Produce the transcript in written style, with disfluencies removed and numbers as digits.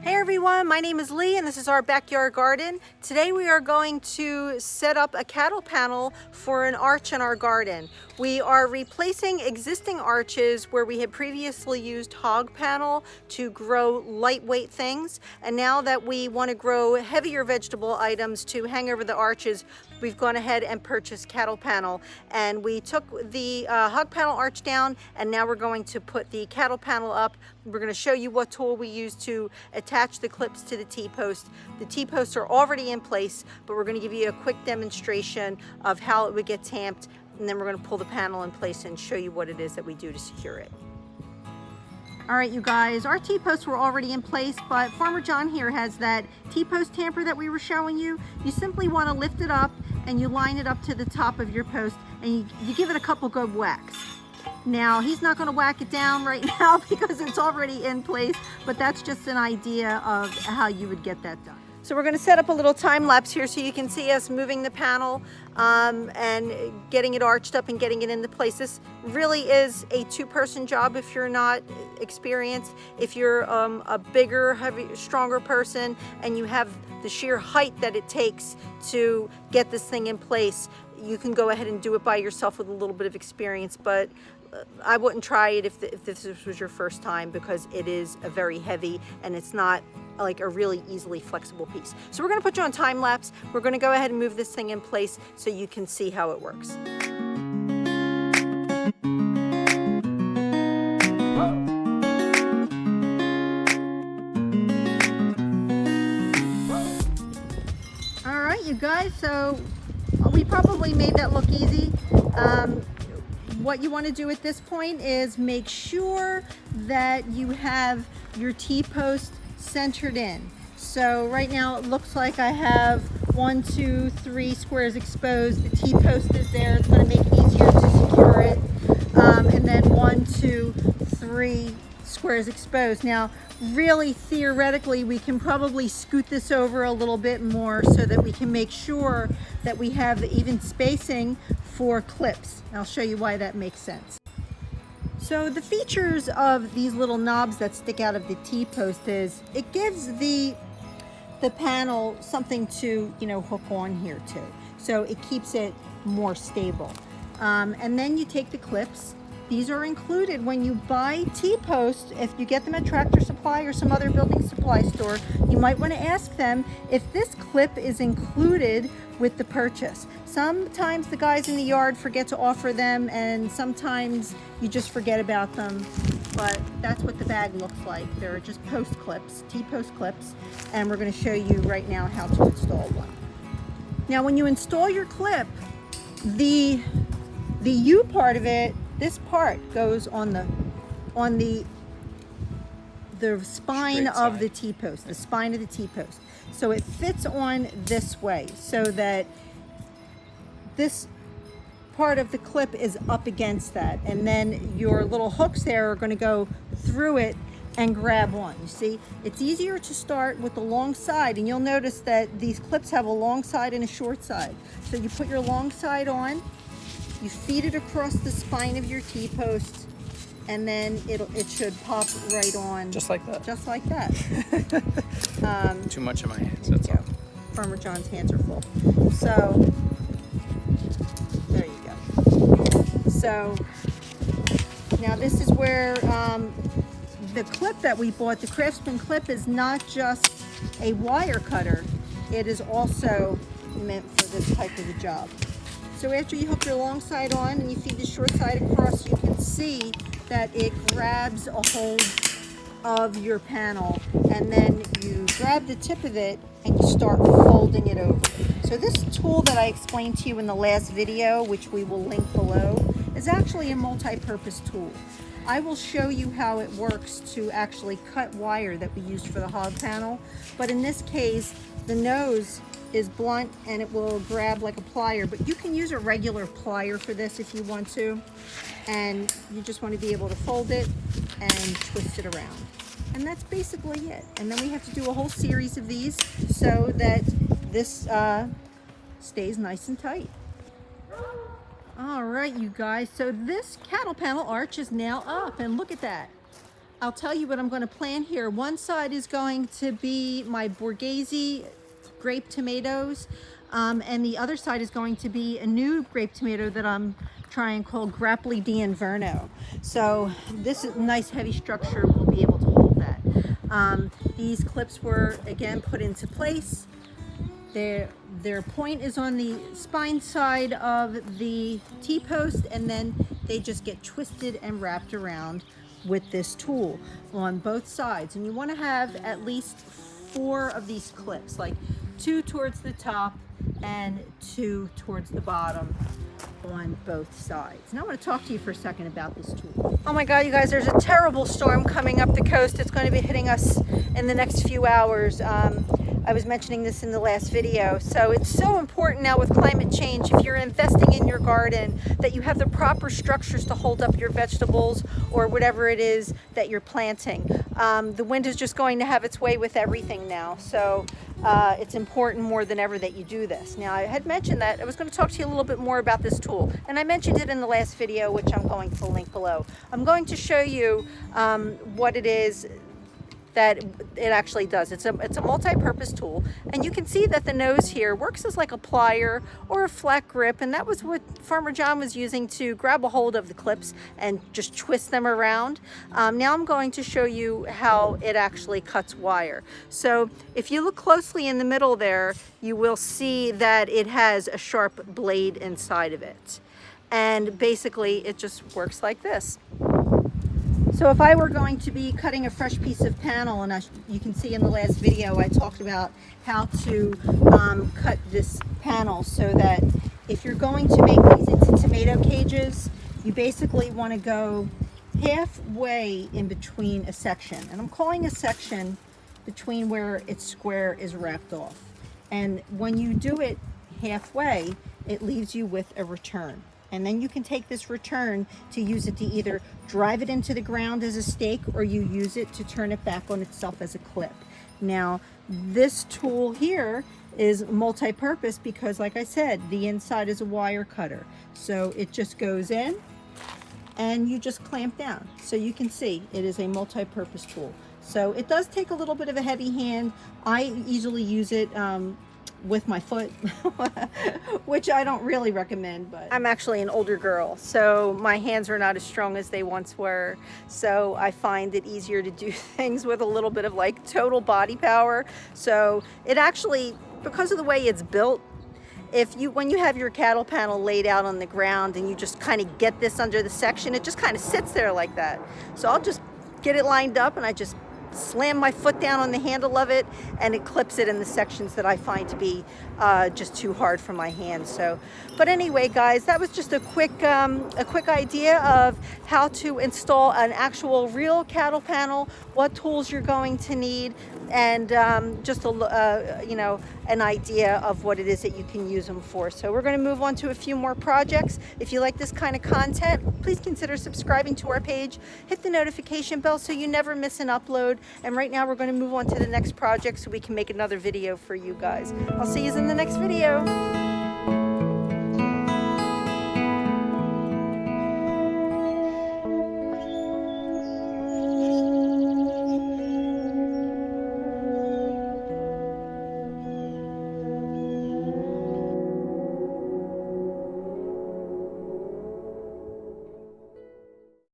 Hey everyone, my name is Lee and this is our backyard garden. Today we are going to set up a cattle panel for an arch in our garden. We are replacing existing arches where we had previously used hog panel to grow lightweight things, and now that we want to grow heavier vegetable items to hang over the arches, we've gone ahead and purchased cattle panel, and we took the hog panel arch down and now we're going to put the cattle panel up. We're going to show you what tool we use to attach the clips to the T-post. The T-posts are already in place, but we're going to give you a quick demonstration of how it would get tamped, and then we're going to pull the panel in place and show you what it is that we do to secure it. All right, you guys, our T-posts were already in place, but Farmer John here has that T-post tamper that we were showing you. You simply want to lift it up and you line it up to the top of your post, and you give it a couple good whacks. Now, he's not going to whack it down right now because it's already in place, but that's just an idea of how you would get that done. So we're going to set up a little time lapse here so you can see us moving the panel and getting it arched up and getting it into place. This really is a two-person job if you're not experienced. If you're a bigger, heavy, stronger person and you have the sheer height that it takes to get this thing in place, you can go ahead and do it by yourself with a little bit of experience, but I wouldn't try it if this was your first time, because it is a very heavy and it's not like a really easily flexible piece. So we're going to put you on time lapse. We're going to go ahead and move this thing in place so you can see how it works. All right, you guys, so we probably made that look easy. What you want to do at this point is make sure that you have your T-post centered in. So right now it looks like I have 1, 2, 3 squares exposed. The T-post is there. It's going to make it easier to secure it. And then 1, 2, 3 squares exposed. Now, really theoretically, we can probably scoot this over a little bit more so that we can make sure that we have the even spacing for clips. And I'll show you why that makes sense. So the features of these little knobs that stick out of the T-post is it gives the panel something to, hook on here too. So it keeps it more stable. And then you take the clips. These are included when you buy T-posts. If you get them at Tractor Supply or some other building supply store, you might want to ask them if this clip is included with the purchase. Sometimes the guys in the yard forget to offer them, and sometimes you just forget about them, but that's what the bag looks like. They're just post clips, T-post clips, and we're going to show you right now how to install one. Now, when you install your clip, the U part of it, this part goes on the spine of the T-post, the spine of the T-post. So it fits on this way so that this part of the clip is up against that. And then your little hooks there are going to go through it and grab on. You see, it's easier to start with the long side, and you'll notice that these clips have a long side and a short side. So you put your long side on, you feed it across the spine of your T-post, and then it should pop right on. Just like that. Just like that. Too much in my hands, that's all. Farmer John's hands are full. So, there you go. So, now this is where the clip that we bought, the Craftsman clip, is not just a wire cutter. It is also meant for this type of a job. So after you hook your long side on and you feed the short side across, you can see that it grabs a hold of your panel, and then you grab the tip of it and you start folding it over. So this tool that I explained to you in the last video, which we will link below, is actually a multi-purpose tool. I will show you how it works to actually cut wire that we used for the hog panel, but in this case, the nose is blunt and it will grab like a plier, but you can use a regular plier for this if you want to, and you just want to be able to fold it and twist it around, and that's basically it. And then we have to do a whole series of these so that this stays nice and tight. All right, you guys, so this cattle panel arch is now up, and look at that. I'll tell you what I'm going to plant here. One side is going to be my Borghese grape tomatoes, and the other side is going to be a new grape tomato that I'm trying called Grappoli di Inverno. So this is nice heavy structure will be able to hold that. These clips were again put into place. Their point is on the spine side of the T-post, and then they just get twisted and wrapped around with this tool on both sides. And you want to have at least 4 of these clips, like 2 towards the top and 2 towards the bottom on both sides. Now I want to talk to you for a second about this tool. Oh my God, you guys, there's a terrible storm coming up the coast. It's going to be hitting us in the next few hours. I was mentioning this in the last video. So it's so important now with climate change, if you're investing in your garden, that you have the proper structures to hold up your vegetables or whatever it is that you're planting. The wind is just going to have its way with everything now. So it's important more than ever that you do this. Now, I had mentioned that I was going to talk to you a little bit more about this tool, and I mentioned it in the last video, which I'm going to link below. I'm going to show you what it is that it actually does. It's a multi-purpose tool, and you can see that the nose here works as like a plier or a flat grip, and that was what Farmer John was using to grab a hold of the clips and just twist them around. Now I'm going to show you how it actually cuts wire. So if you look closely in the middle there, you will see that it has a sharp blade inside of it, and basically it just works like this. So if I were going to be cutting a fresh piece of panel, and you can see in the last video I talked about how to cut this panel, so that if you're going to make these into tomato cages, you basically want to go halfway in between a section. And I'm calling a section between where its square is wrapped off. And when you do it halfway, it leaves you with a return. And then you can take this return to use it to either drive it into the ground as a stake, or you use it to turn it back on itself as a clip. Now, this tool here is multi-purpose because, like I said, the inside is a wire cutter. So it just goes in and you just clamp down. So you can see it is a multi-purpose tool. So it does take a little bit of a heavy hand. I easily use it with my foot, which I don't really recommend, but I'm actually an older girl, so my hands are not as strong as they once were. So I find it easier to do things with a little bit of like total body power. So it actually, because of the way it's built, when you have your cattle panel laid out on the ground and you just kind of get this under the section, it just kind of sits there like that. So I'll just get it lined up and I just slam my foot down on the handle of it, and it clips it in the sections that I find to be just too hard for my hands. So, but anyway, guys, that was just a quick idea of how to install an actual real cattle panel, what tools you're going to need, and just an idea of what it is that you can use them for. So we're going to move on to a few more projects. If you like this kind of content, please consider subscribing to our page. Hit the notification bell so you never miss an upload. And right now we're going to move on to the next project so we can make another video for you guys. I'll see you in the next video.